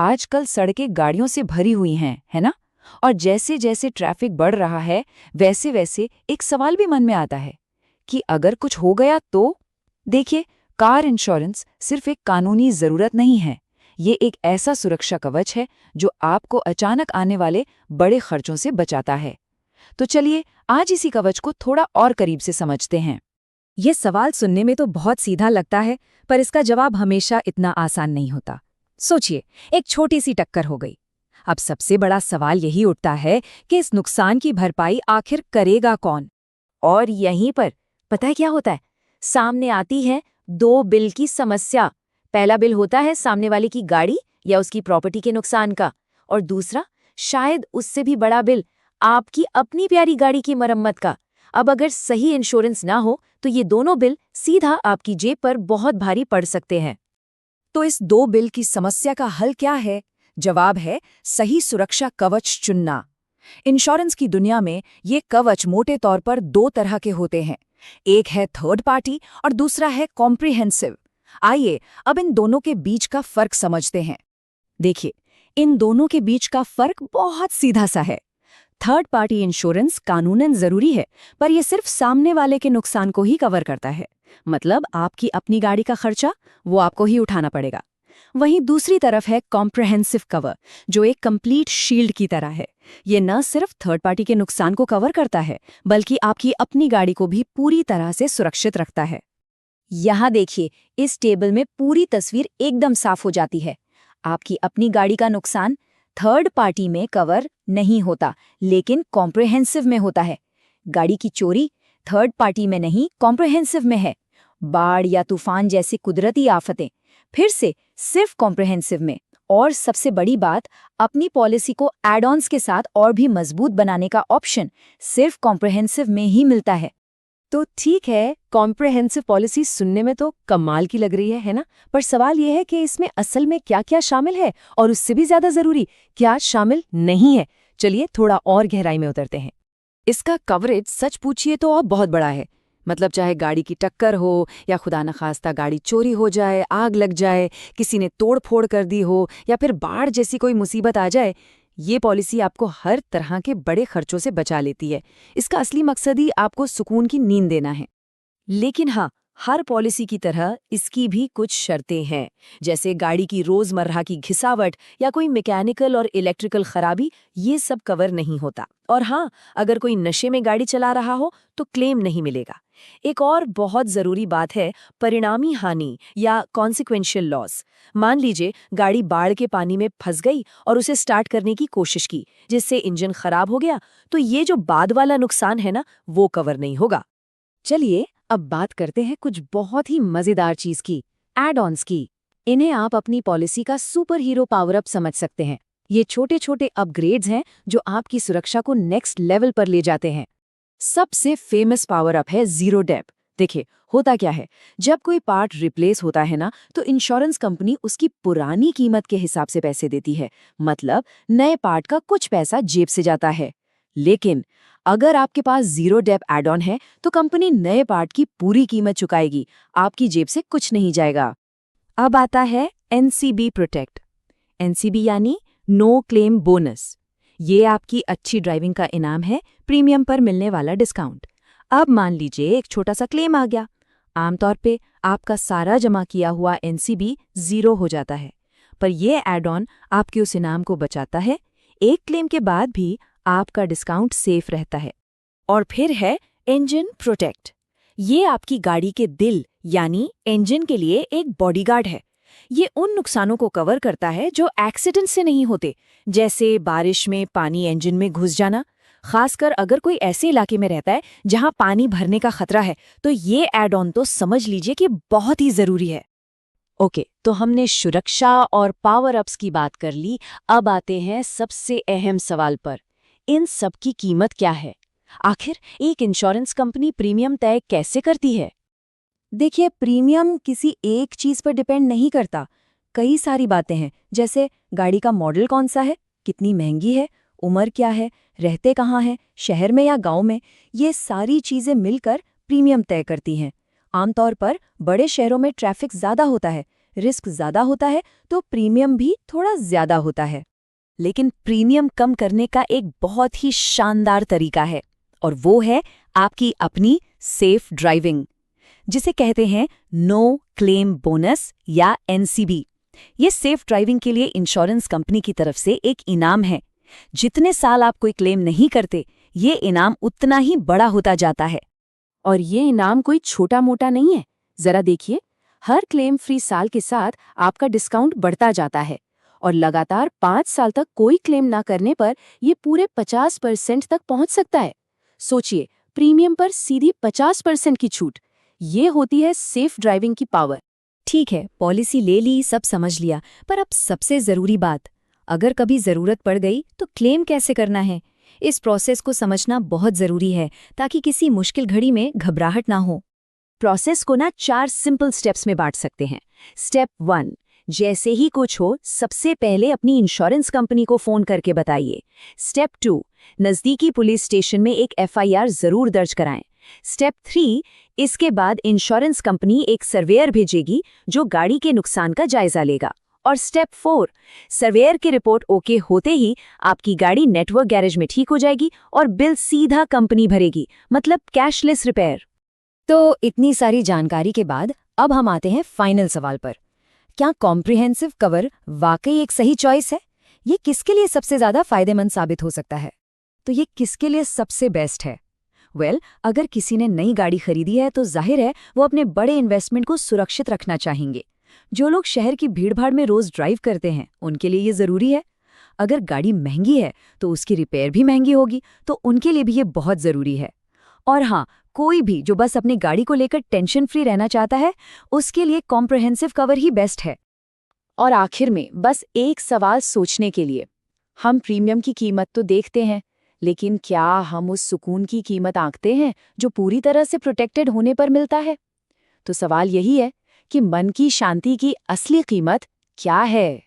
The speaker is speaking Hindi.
आजकल सड़कें गाड़ियों से भरी हुई हैं, है ना? और जैसे जैसे ट्रैफिक बढ़ रहा है, वैसे वैसे एक सवाल भी मन में आता है कि अगर कुछ हो गया तो? देखिए, कार इंश्योरेंस सिर्फ एक कानूनी जरूरत नहीं है। ये एक ऐसा सुरक्षा कवच है जो आपको अचानक आने वाले बड़े खर्चों से बचाता है। तो चलिए, आज इसी कवच को थोड़ा और करीब से समझते हैं। ये सवाल सुनने में तो बहुत सीधा लगता है, पर इसका जवाब हमेशा इतना आसान नहीं होता। सोचिए, एक छोटी सी टक्कर हो गई। अब सबसे बड़ा सवाल यही उठता है कि इस नुकसान की भरपाई आखिर करेगा कौन? और यहीं पर पता है क्या होता है? सामने आती है दो बिल की समस्या। पहला बिल होता है सामने वाले की गाड़ी या उसकी प्रॉपर्टी के नुकसान का, और दूसरा शायद उससे भी बड़ा बिल आपकी अपनी प्यारी गाड़ी की मरम्मत का। अब अगर सही इंश्योरेंस ना हो तो ये दोनों बिल सीधा आपकी जेब पर बहुत भारी पड़ सकते हैं। तो इस दो बिल की समस्या का हल क्या है? जवाब है सही सुरक्षा कवच चुनना। इंश्योरेंस की दुनिया में ये कवच मोटे तौर पर दो तरह के होते हैं। एक है थर्ड पार्टी और दूसरा है कॉम्प्रिहेंसिव। आइए अब इन दोनों के बीच का फर्क समझते हैं। देखिए, इन दोनों के बीच का फर्क बहुत सीधा सा है। थर्ड पार्टी इंश्योरेंस कानूनन जरूरी है, पर यह सिर्फ सामने वाले के नुकसान को ही कवर करता है। मतलब आपकी अपनी गाड़ी का खर्चा वो आपको ही उठाना पड़ेगा। वहीं दूसरी तरफ है कॉम्प्रिहेंसिव कवर, जो एक कंप्लीट शील्ड की तरह है। ये न सिर्फ थर्ड पार्टी के नुकसान को कवर करता है, बल्कि आपकी अपनी गाड़ी को भी पूरी तरह से सुरक्षित रखता है। यहाँ देखिए, इस टेबल में पूरी तस्वीर एकदम साफ हो जाती है। आपकी अपनी गाड़ी का नुकसान थर्ड पार्टी में कवर नहीं होता, लेकिन कॉम्प्रिहेंसिव में होता है। गाड़ी की चोरी थर्ड पार्टी में नहीं, कॉम्प्रिहेंसिव में है। बाढ़ या तूफान जैसी कुदरती आफतें फिर से सिर्फ कॉम्प्रिहेंसिव में। और सबसे बड़ी बात, अपनी पॉलिसी को एड ऑन्स के साथ और भी मजबूत बनाने का ऑप्शन सिर्फ कॉम्प्रिहेंसिव में ही मिलता है। तो ठीक है, कॉम्प्रिहेंसिव पॉलिसी सुनने में तो कमाल की लग रही है ना? पर सवाल यह है कि इसमें असल में क्या-क्या शामिल है, और उससे भी ज्यादा जरूरी, क्या शामिल नहीं है। चलिए थोड़ा और गहराई में उतरते हैं। इसका कवरेज सच पूछिए तो अब बहुत बड़ा है। मतलब चाहे गाड़ी की टक्कर हो या खुदा न खास्ता गाड़ी चोरी हो जाए, आग लग जाए, किसी ने तोड़ फोड़ कर दी हो, या फिर बाढ़ जैसी कोई मुसीबत आ जाए, ये पॉलिसी आपको हर तरह के बड़े खर्चों से बचा लेती है। इसका असली मकसद ही आपको सुकून की नींद देना है। लेकिन हाँ, हर पॉलिसी की तरह इसकी भी कुछ शर्तें हैं। जैसे गाड़ी की रोजमर्रा की घिसावट या कोई मैकेनिकल और इलेक्ट्रिकल खराबी, ये सब कवर नहीं होता। और हाँ, अगर कोई नशे में गाड़ी चला रहा हो तो क्लेम नहीं मिलेगा। एक और बहुत जरूरी बात है परिणामी हानि या कॉन्सिक्वेंशियल लॉस। मान लीजिए गाड़ी बाढ़ के पानी में फंस गई और उसे स्टार्ट करने की कोशिश की, जिससे इंजन खराब हो गया, तो ये जो बाद वाला नुकसान है ना, वो कवर नहीं होगा। चलिए अब बात करते हैं कुछ बहुत ही मजेदार चीज की, एड ऑन्स की। इन्हें आप अपनी पॉलिसी का सुपर हीरो पावर अप समझ सकते हैं। ये छोटे छोटे अपग्रेड्स हैं जो आपकी सुरक्षा को नेक्स्ट लेवल पर ले जाते हैं। सबसे फेमस पावर अप है जीरो डेप। देखिए, होता क्या है, जब कोई पार्ट रिप्लेस होता है ना, तो इंश्योरेंस कंपनी उसकी पुरानी कीमत के हिसाब से पैसे देती है। मतलब नए पार्ट का कुछ पैसा जेब से जाता है। लेकिन अगर आपके पास जीरो डेप एड ऑन है तो कंपनी नए पार्ट की पूरी कीमत चुकाएगी, आपकी जेब से कुछ नहीं जाएगा। अब आता है एनसीबी प्रोटेक्ट। एनसीबी यानी नो क्लेम बोनस। ये आपकी अच्छी ड्राइविंग का इनाम है, प्रीमियम पर मिलने वाला डिस्काउंट। अब मान लीजिए एक छोटा सा क्लेम आ गया। आमतौर पे आपका सारा जमा किया हुआ एनसीबी जीरो हो जाता है, पर यह एड ऑन आपके उस इनाम को बचाता है। एक क्लेम के बाद भी आपका डिस्काउंट सेफ रहता है। और फिर है इंजन प्रोटेक्ट। ये आपकी गाड़ी के दिल यानी इंजन के लिए एक बॉडीगार्ड है। ये उन नुकसानों को कवर करता है जो एक्सीडेंट से नहीं होते, जैसे बारिश में पानी इंजन में घुस जाना। खासकर अगर कोई ऐसे इलाके में रहता है जहां पानी भरने का खतरा है, तो ये एड ऑन तो समझ लीजिए कि बहुत ही जरूरी है। ओके, तो हमने सुरक्षा और पावर अप्स की बात कर ली। अब आते हैं सबसे अहम सवाल पर, इन सब की कीमत क्या है? आखिर एक इंश्योरेंस कंपनी प्रीमियम तय कैसे करती है? देखिए, प्रीमियम किसी एक चीज पर डिपेंड नहीं करता। कई सारी बातें हैं, जैसे गाड़ी का मॉडल कौन सा है, कितनी महंगी है, उम्र क्या है, रहते कहाँ हैं, शहर में या गांव में। ये सारी चीजें मिलकर प्रीमियम तय करती हैं। आमतौर पर बड़े शहरों में ट्रैफिक ज्यादा होता है, रिस्क ज्यादा होता है तो प्रीमियम भी थोड़ा ज्यादा होता है। लेकिन प्रीमियम कम करने का एक बहुत ही शानदार तरीका है, और वो है आपकी अपनी सेफ ड्राइविंग, जिसे कहते हैं नो क्लेम बोनस या एनसीबी। ये सेफ ड्राइविंग के लिए इंश्योरेंस कंपनी की तरफ से एक इनाम है। जितने साल आप कोई क्लेम नहीं करते, ये इनाम उतना ही बड़ा होता जाता है। और ये इनाम कोई छोटा मोटा नहीं है। जरा देखिए, हर क्लेम फ्री साल के साथ आपका डिस्काउंट बढ़ता जाता है, और लगातार 5 साल तक कोई क्लेम ना करने पर ये पूरे 50% तक पहुंच सकता है। सोचिए, प्रीमियम पर सीधी 50% की छूट। ये होती है सेफ ड्राइविंग की पावर। ठीक है, पॉलिसी ले ली, सब समझ लिया, पर अब सबसे जरूरी बात, अगर कभी जरूरत पड़ गई तो क्लेम कैसे करना है? इस प्रोसेस को समझना बहुत जरूरी है ताकि किसी मुश्किल घड़ी में घबराहट ना हो। प्रोसेस को 4 सिंपल स्टेप्स में बांट सकते हैं। स्टेप 1, जैसे ही कुछ हो सबसे पहले अपनी इंश्योरेंस कंपनी को फोन करके बताइए। स्टेप 2, नजदीकी पुलिस स्टेशन में एक एफआईआर जरूर दर्ज कराएं। स्टेप 3, इसके बाद इंश्योरेंस कंपनी एक सर्वेयर भेजेगी जो गाड़ी के नुकसान का जायजा लेगा। और स्टेप 4, सर्वेयर की रिपोर्ट ओके होते ही आपकी गाड़ी नेटवर्क गैरेज में ठीक हो जाएगी और बिल सीधा कंपनी भरेगी, मतलब कैशलेस रिपेयर। तो इतनी सारी जानकारी के बाद अब हम आते हैं फाइनल सवाल पर। क्या कॉम्प्रिहेंसिव कवर वाकई एक सही चॉइस है? ये किसके लिए सबसे ज्यादा फायदेमंद साबित हो सकता है? तो ये किसके लिए सबसे बेस्ट है? अगर किसी ने नई गाड़ी खरीदी है तो जाहिर है वो अपने बड़े इन्वेस्टमेंट को सुरक्षित रखना चाहेंगे। जो लोग शहर की भीड़भाड़ में रोज ड्राइव करते हैं, उनके लिए ये जरूरी है। अगर गाड़ी महंगी है तो उसकी रिपेयर भी महंगी होगी, तो उनके लिए भी ये बहुत जरूरी है। और हाँ, कोई भी जो बस अपनी गाड़ी को लेकर टेंशन फ्री रहना चाहता है, उसके लिए कॉम्प्रिहेंसिव कवर ही बेस्ट है। और आखिर में बस एक सवाल सोचने के लिए, हम प्रीमियम की कीमत तो देखते हैं, लेकिन क्या हम उस सुकून की कीमत आंकते हैं जो पूरी तरह से प्रोटेक्टेड होने पर मिलता है? तो सवाल यही है कि मन की शांति की असली कीमत क्या है?